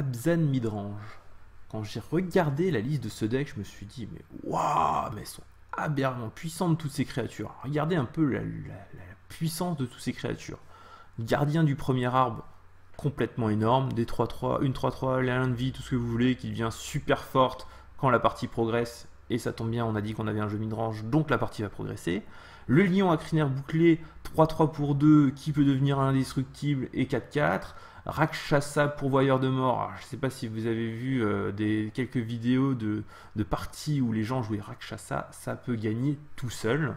Abzan Midrange. Quand j'ai regardé la liste de ce deck, je me suis dit, mais waouh, mais elles sont aberrant puissantes toutes ces créatures. Regardez un peu la puissance de toutes ces créatures. Gardien du premier arbre, complètement énorme, des 3-3, une 3-3, l'un de vie, tout ce que vous voulez, qui devient super forte quand la partie progresse, et ça tombe bien, on a dit qu'on avait un jeu midrange, donc la partie va progresser. Le lion à crinière bouclée, 3-3 pour 2, qui peut devenir indestructible, et 4-4. Rakshasa, pourvoyeur de mort. Alors, je ne sais pas si vous avez vu quelques vidéos de parties où les gens jouaient Rakshasa, ça peut gagner tout seul.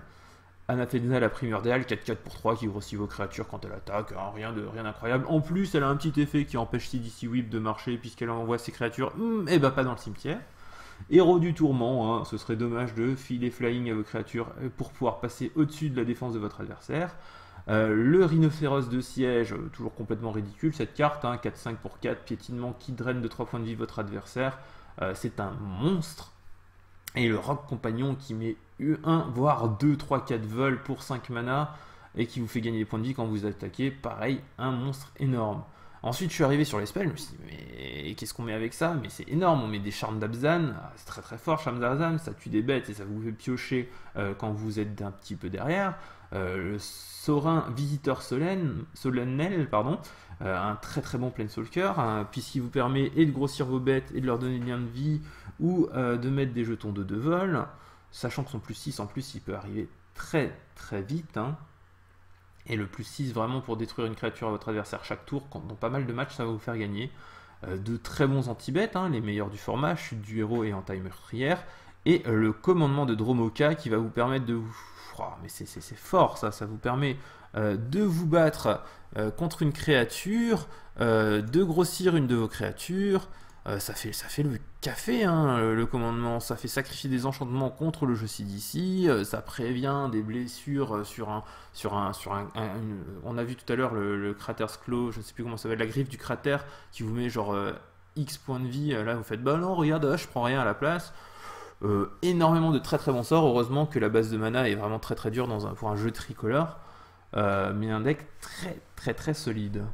Anathena, la primordiale, 4-4 pour 3 qui grossit vos créatures quand elle attaque, hein, rien d'incroyable. En plus, elle a un petit effet qui empêche CDC Whip de marcher puisqu'elle envoie ses créatures, et bah pas dans le cimetière. Héros du tourment, hein, ce serait dommage de filer flying à vos créatures pour pouvoir passer au-dessus de la défense de votre adversaire. Le rhinocéros de siège, toujours complètement ridicule cette carte, hein, 4-5 pour 4, piétinement qui draine de 3 points de vie votre adversaire, c'est un monstre. Et le roc compagnon qui met 1, voire 2, 3, 4 vols pour 5 mana et qui vous fait gagner des points de vie quand vous attaquez, pareil, un monstre énorme. Ensuite, je suis arrivé sur les spells, je me suis dit, mais qu'est-ce qu'on met avec ça? Mais c'est énorme, on met des charmes d'Abzan, c'est très très fort, charmes d'Abzan, ça tue des bêtes et ça vous fait piocher quand vous êtes un petit peu derrière. Le Sorin Visiteur Solennel, un très très bon Planeswalker, puisqu'il vous permet et de grossir vos bêtes et de leur donner des liens de vie, ou de mettre des jetons de 2 vols, sachant que son plus 6 en plus il peut arriver très très vite, hein. Et le plus 6 vraiment pour détruire une créature à votre adversaire chaque tour, dans pas mal de matchs ça va vous faire gagner. De très bons anti-bêtes, hein, les meilleurs du format, chute du héros et anti-meurtrière, et le commandement de Dromoka qui va vous permettre de vous... Oh, mais c'est fort ça vous permet de vous battre contre une créature, de grossir une de vos créatures. Ça fait le café, hein, le commandement, ça fait sacrifier des enchantements contre le jeu CDC, ça prévient des blessures on a vu tout à l'heure le Crater's Claw, je ne sais plus comment ça s'appelle, la griffe du cratère qui vous met genre X points de vie, là vous faites bah non regarde, je prends rien à la place. Énormément de très très bons sorts, heureusement que la base de mana est vraiment très très dure pour un jeu tricolore, mais un deck très très très solide.